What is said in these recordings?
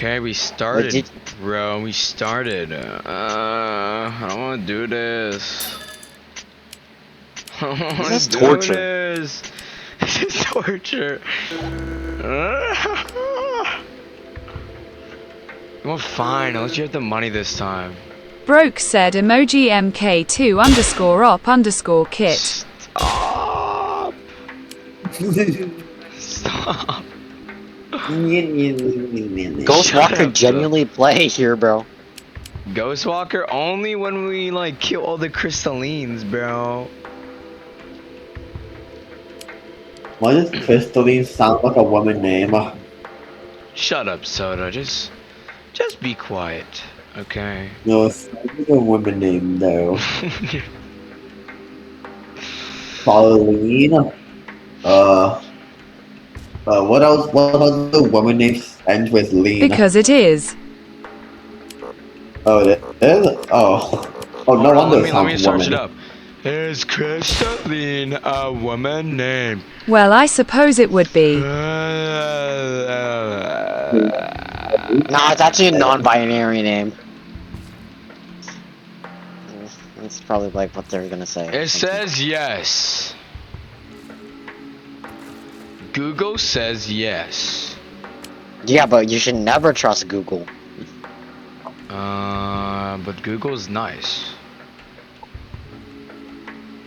Okay, we started, bro. We started. I don't want to do this. I don't want This is to do torture. this. This is torture. Well, fine. Unless you have the money this time. Broke said emoji MK2_op_kit. Stop. Stop. Ghostwalker genuinely play here, bro. Ghostwalker only when we like kill all the crystallines, bro. Why does Crystalline sound like a woman name? Shut up, Soda. Just be quiet, okay? No, it's not like a woman name though. Pauline. What else? What other woman name ends with Lean? Because it is. Oh, it is? Oh. Oh, no wonder it let me sounds search it woman. up. Is Crystalline a woman name? Well, I suppose it would be. Nah, it's actually a non-binary name. That's probably like what they're gonna say. It says yes. Google says yes. Yeah, but you should never trust Google. But Google's nice.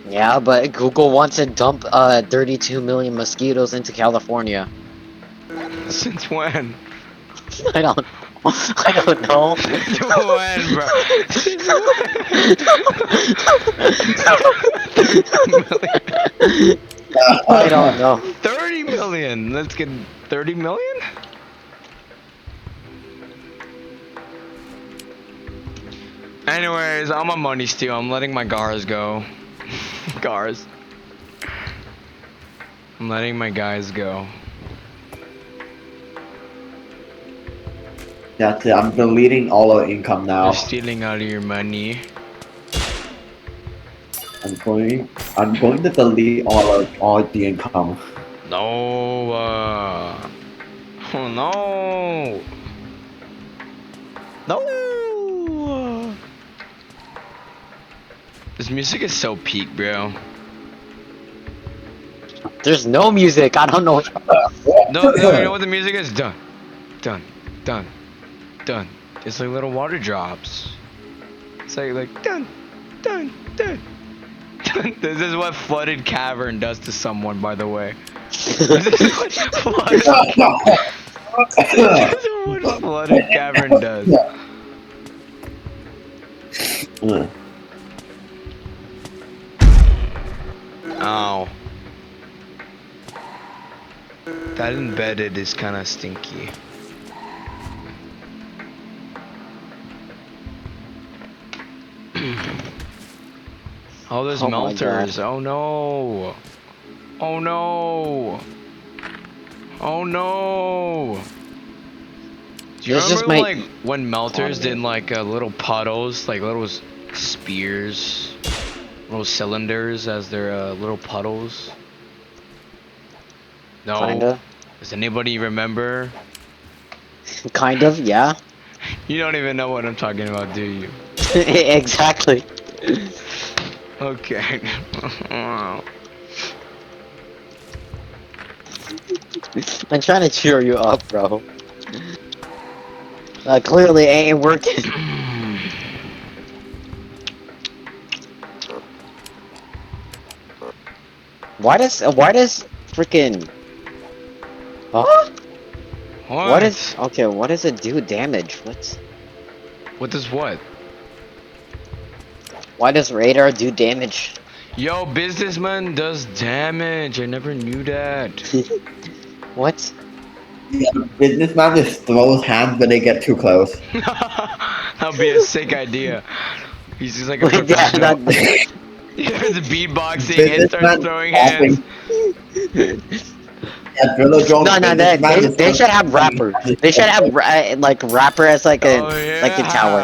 Yeah, but Google wants to dump 32 million mosquitoes into California. Since when? I don't know. Since when, bro? Since when? I don't know. 30 million. Let's get 30 million? Anyways, I'm a money steal. I'm letting my Gars go. Gars. I'm letting my guys go. That's it. I'm deleting all our income now. You're stealing out of your money. I'm going to delete all the income. No. Oh no. No. This music is so peak, bro. There's no music. I don't know. No, you know what the music is? Done. Done. Done. Done. It's like little water drops. It's like done. Done. Done. Done. This is what flooded cavern does to someone, by the way. This is what flooded cavern does. Ow. That embedded is kind of stinky. Oh, there's Oh my melters. God. Oh no. Oh no. Oh no. Do you This just remember might- like when melters did like little puddles, like little spears, little cylinders as their little puddles? No. Kinda. Does anybody remember? Kind of, yeah. You don't even know what I'm talking about, do you? Exactly. Okay. I'm trying to cheer you up, bro. Clearly it ain't working. Why does freaking? Huh? What is okay? What does it do damage? What does what? Why does radar do damage? Yo, businessman does damage. I never knew that. What? Yeah, businessman just throws hands when they get too close. That'll be a sick idea. He's just like a Yeah, professional. that- He's beatboxing and starts throwing hands. Yeah, Driller Jones. No, they should have rappers. They should have like rapper as like a like a tower,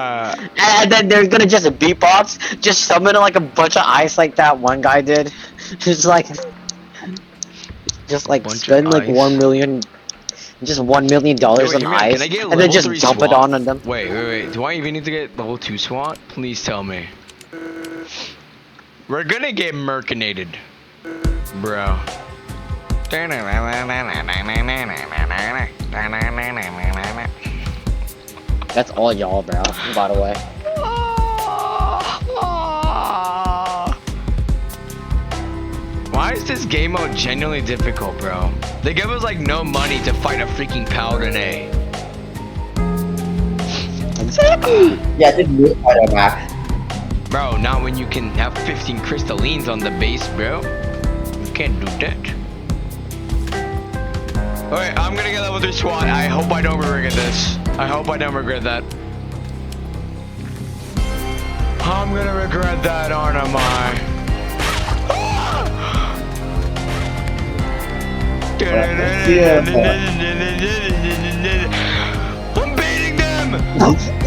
and then they're gonna just beatbox, just summon like a bunch of ice like that one guy did, just like Bunch of spend like ice. 1 million, just $1 million Wait, on hear me out. ice, Can I get and then level just 3 dump it SWAT? on them. Wait. Do I even need to get level 2 SWAT? Please tell me. We're gonna get mercinated, bro. That's all y'all, bro. By the way. Why is this game mode genuinely difficult, bro? They give us like no money to fight a freaking Paladin A. Exactly. Yeah, just move Spider Max. Bro, not when you can have 15 crystallines on the base, bro. You can't do that. Alright, I'm gonna get level 3 SWAT. I hope I don't regret this. I hope I don't regret that. I'm gonna regret that, aren't I? I'm baiting them!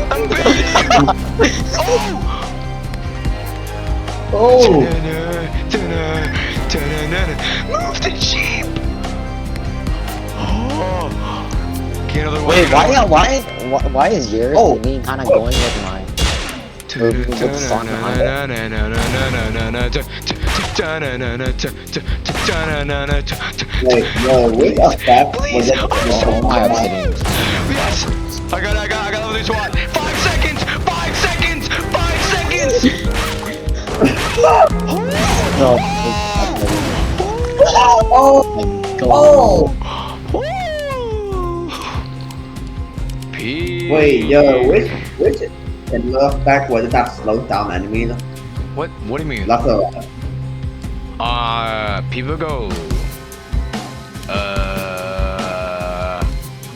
I'm baiting them! Oh! Move the sheep! Oh. Get another one. Wait, why is yours me kind of going with mine? With the song behind it. Wait, no, wait up back. Please. Oh, my obsidian. Yes! I got level 3 SWAT. 5 seconds! 5 seconds! 5 seconds! No. Oh! My God. Oh! Peace. Wait, yo, which can look back whether that slows down enemies? What do you mean? That's a People go.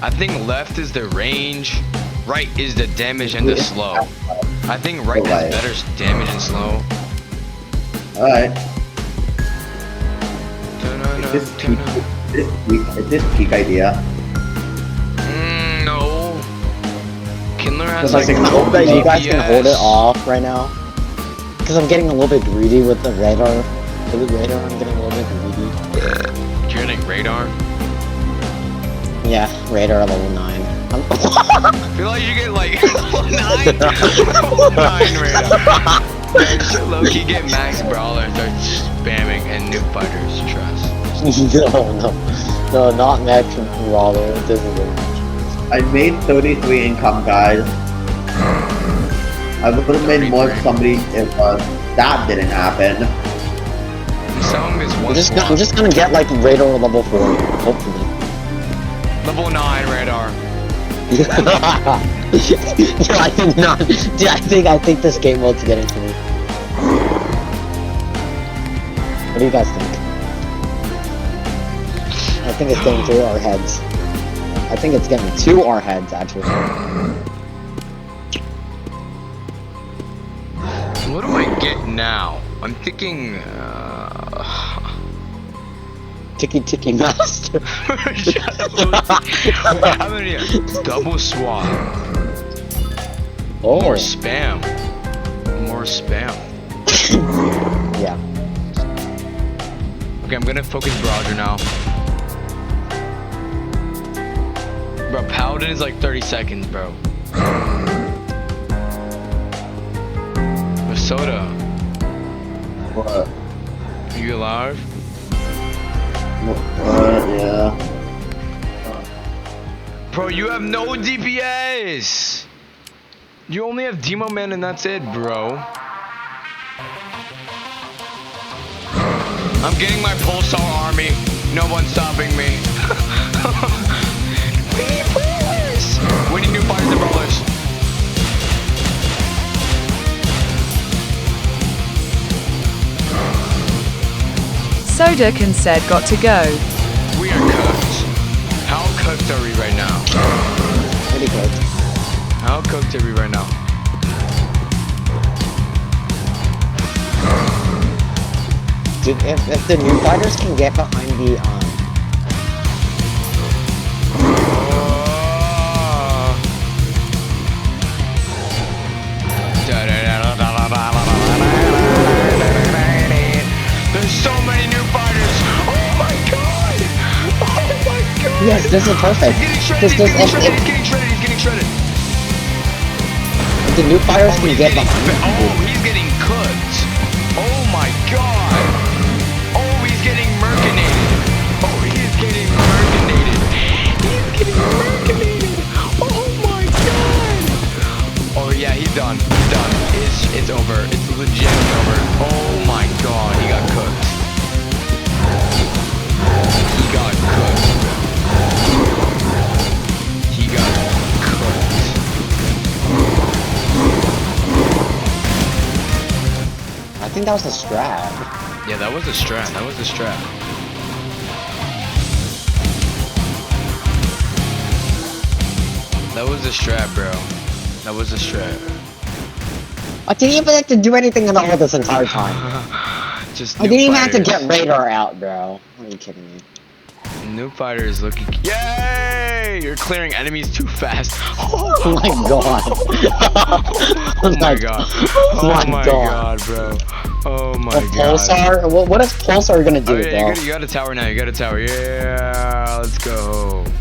I think left is the range, right is the damage and the slow. I think right has better damage and slow. alright. Is this peak idea? No. Kindler has Because like I I can hope that you guys can hold it DPS. off right now. Because I'm getting a little bit greedy with the radar. With the radar, I'm getting a little bit greedy. You're getting radar? Yeah, radar level 9. I feel like you get like level 9. Level 9 radar. Man, should low-key get max brawler, start spamming and new fighters, trust. No, not Max Brawler. This is it. I made 33 income, guys. I would have made more if somebody if that didn't happen. I'm selling this one I'm just gonna get like radar level 4, hopefully. level 9 radar. Dude, I think not. Dude, I think this game mode's getting to me. What do you guys think? I think it's getting to our heads. I think it's getting to our heads, actually. What do I get now? I'm thinking, Ticky master. How many? Double swap. Oh. More spam. More spam. Yeah. Okay, I'm gonna focus Roger now. Bro, Paladin is like 30 seconds, bro. Soda, What? are you alive? Yeah. Bro, you have no DPS! You only have Demo Man and that's it, bro. I'm getting my Pulsar army. No one's stopping me. We need brawlers! We need new fighters and brawlers. Sodakin said got to go. We are cooked. How cooked are we right now? Pretty good. How cooked are we right now? Dude, if the new fighters can get behind the There's so many new fighters. Oh my god! Oh my god! Yeah, this is perfect. He's getting shredded. He's getting shredded. He's getting shredded. If the new fighters can get behind him. Oh, he's getting cooked. Oh my god. Oh, he's getting mercinated. Oh, he's getting mercinated. He's getting mercinated. Oh my god. Oh yeah, he's done. He's done. It's over. It's legitimately over. Oh my god, he got cooked. He got cooked. He got cooked. I think that was a strat. Yeah, that was a strat. That was a strat. That was a strat, bro. That was a strat. I didn't even have to do anything at all this entire time. Just I didn't even have to fighters. get radar out, bro. Are you kidding me? New fighter is looking. Yay! You're clearing enemies too fast. Oh my god. Oh my god. Oh my god, bro. Oh my A god. pulsar? What is pulsar gonna do, Oh, yeah, bro? you got a tower now. You got a tower. Yeah, let's go.